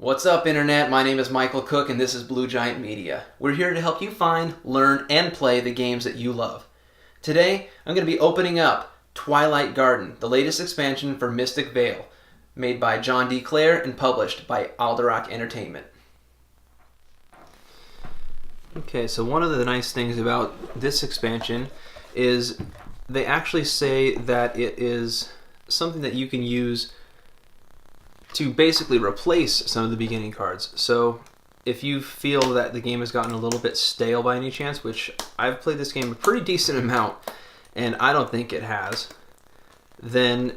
What's up, Internet? My name is Michael Cook, and this is Blue Giant Media. We're here to help you find, learn, and play the games that you love. Today, I'm going to be opening up Twilight Garden, the latest expansion for Mystic Vale, made by John D. Clair and published by Alderac Entertainment. Okay, so one of the nice things about this expansion is they actually say that it is something that you can use to basically replace some of the beginning cards. So if you feel that the game has gotten a little bit stale by any chance, which I've played this game a pretty decent amount and I don't think it has, then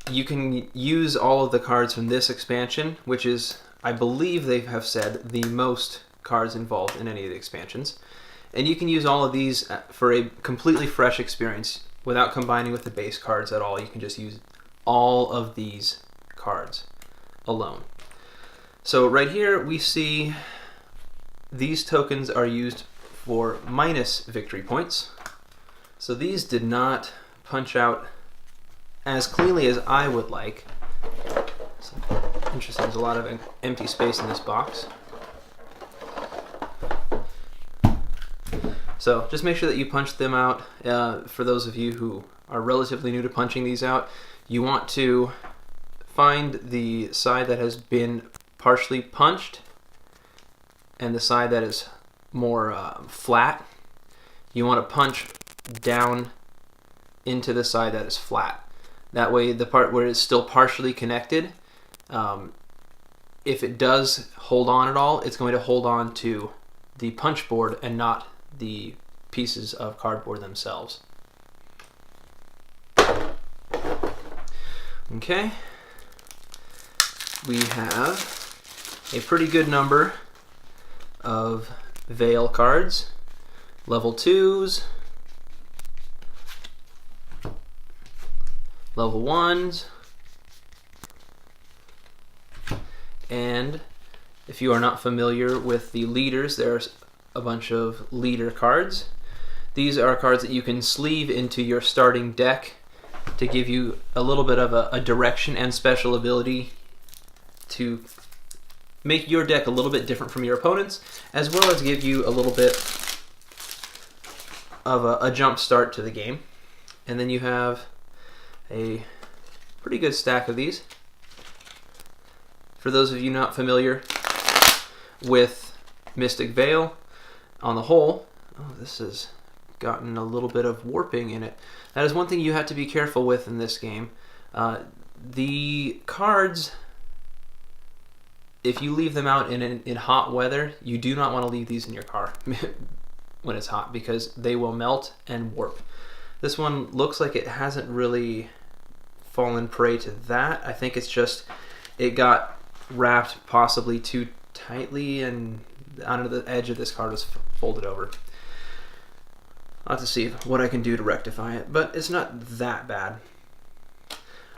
you can use all of the cards from this expansion, which is, I believe they have said, the most cards involved in any of the expansions. And you can use all of these for a completely fresh experience without combining with the base cards at all. You can just use all of these cards alone. So right here we see these tokens are used for minus victory points. So these did not punch out as cleanly as I would like. So, interesting, there's a lot of empty space in this box. So just make sure that you punch them out. For those of you who are relatively new to punching these out, you want to find the side that has been partially punched and the side that is more flat. You want to punch down into the side that is flat. That way the part where it's still partially connected, if it does hold on at all, it's going to hold on to the punch board and not the pieces of cardboard themselves. Okay. We have a pretty good number of Vale cards, level 2s, level 1s, and if you are not familiar with the leaders, there's a bunch of leader cards. These are cards that you can sleeve into your starting deck to give you a little bit of a direction and special ability to make your deck a little bit different from your opponent's, as well as give you a little bit of a jump start to the game. And then you have a pretty good stack of these. For those of you not familiar with Mystic Vale, on the whole, this has gotten a little bit of warping in it. That is one thing you have to be careful with in this game. The cards, if you leave them out in hot weather, you do not want to leave these in your car when it's hot, because they will melt and warp. This one looks like it hasn't really fallen prey to that. I think it's just it got wrapped possibly too tightly and under the edge of this card was folded over. I'll have to see what I can do to rectify it, but it's not that bad.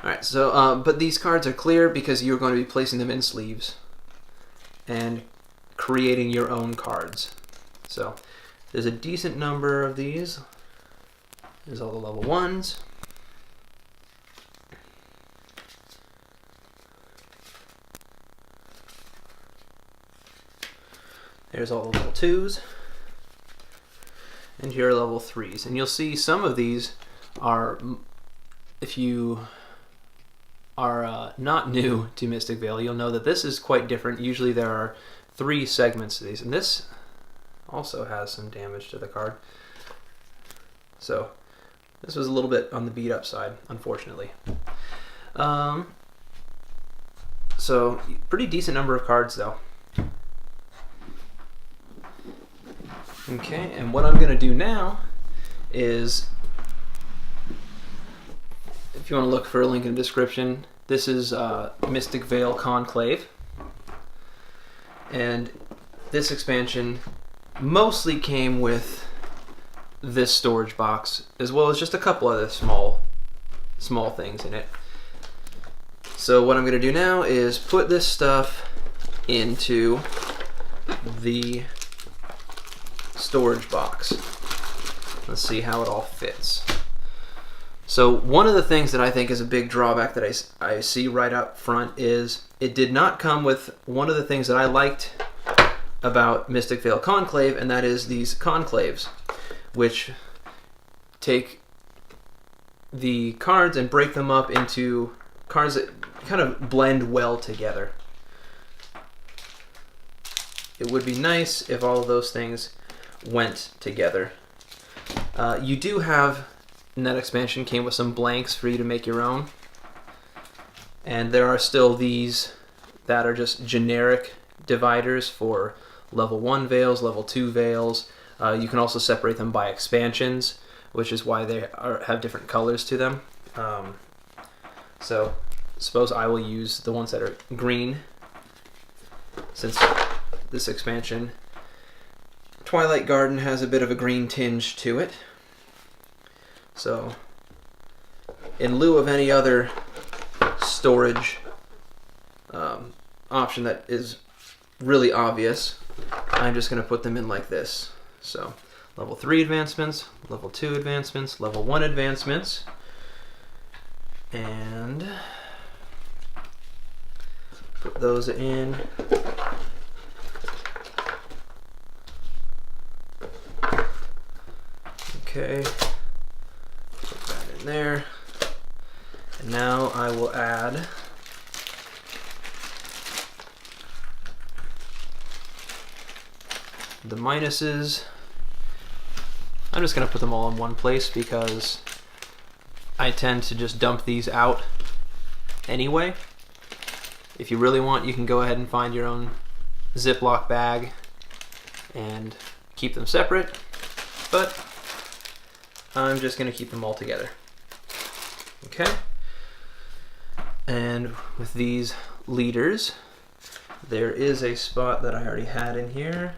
Alright, so but these cards are clear because you're going to be placing them in sleeves and creating your own cards. So there's a decent number of these. There's all the level 1s. There's all the level 2s. And here are level 3s. And you'll see some of these are, if you are not new to Mystic Vale, you'll know that this is quite different. Usually there are 3 segments to these, and this also has some damage to the card. So this was a little bit on the beat up side, unfortunately. So pretty decent number of cards though. Okay, and what I'm going to do now is, if you want to look for a link in the description, this is Mystic Vale Conclave. And this expansion mostly came with this storage box, as well as just a couple other small things in it. So what I'm going to do now is put this stuff into the storage box. Let's see how it all fits. So one of the things that I think is a big drawback that I see right up front is it did not come with one of the things that I liked about Mystic Vale Conclave, and that is these conclaves, which take the cards and break them up into cards that kind of blend well together. It would be nice if all of those things went together. You do have, in that expansion, came with some blanks for you to make your own. And there are still these that are just generic dividers for level 1 Vales, level 2 Vales. You can also separate them by expansions, which is why they have different colors to them. So suppose I will use the ones that are green, since this expansion, Twilight Garden, has a bit of a green tinge to it. So in lieu of any other storage option that is really obvious, I'm just going to put them in like this. So level 3 advancements, level 2 advancements, level 1 advancements, and put those in. Okay, put that in there. And now I will add the minuses. I'm just going to put them all in one place because I tend to just dump these out anyway. If you really want, you can go ahead and find your own Ziploc bag and keep them separate, but I'm just going to keep them all together. Okay? And with these leaders, there is a spot that I already had in here.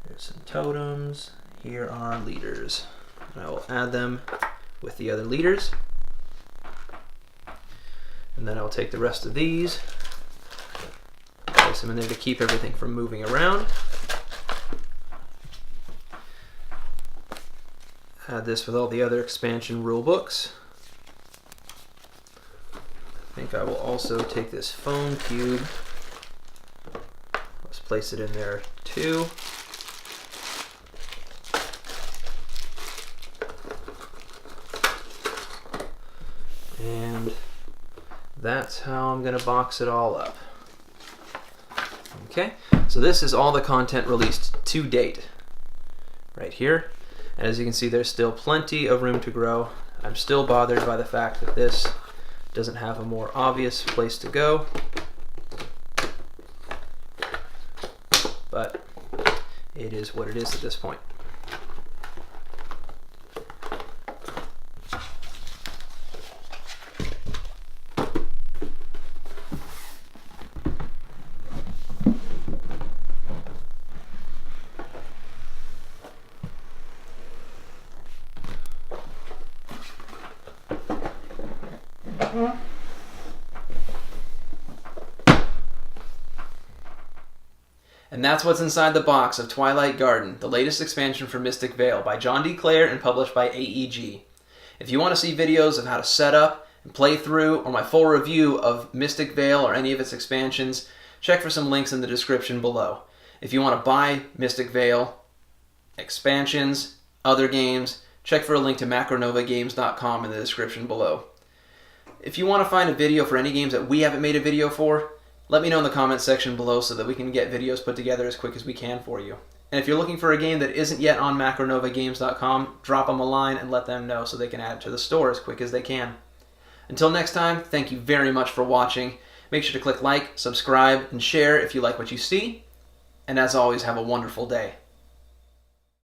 There's some totems. Here are leaders. And I will add them with the other leaders. And then I'll take the rest of these, place them in there to keep everything from moving around. Add this with all the other expansion rule books. I think I will also take this foam cube. Let's place it in there too. And that's how I'm going to box it all up. Okay, so this is all the content released to date right here. And as you can see, there's still plenty of room to grow. I'm still bothered by the fact that this doesn't have a more obvious place to go. But it is what it is at this point. And that's what's inside the box of Twilight Garden, the latest expansion for Mystic Vale by John D. Clair and published by AEG. If you want to see videos of how to set up and play through, or my full review of Mystic Vale or any of its expansions, check for some links in the description below. If you want to buy Mystic Vale expansions, other games, check for a link to macronovagames.com in the description below. If you want to find a video for any games that we haven't made a video for, let me know in the comments section below so that we can get videos put together as quick as we can for you. And if you're looking for a game that isn't yet on macronovagames.com, drop them a line and let them know so they can add it to the store as quick as they can. Until next time, thank you very much for watching. Make sure to click like, subscribe, and share if you like what you see. And as always, have a wonderful day.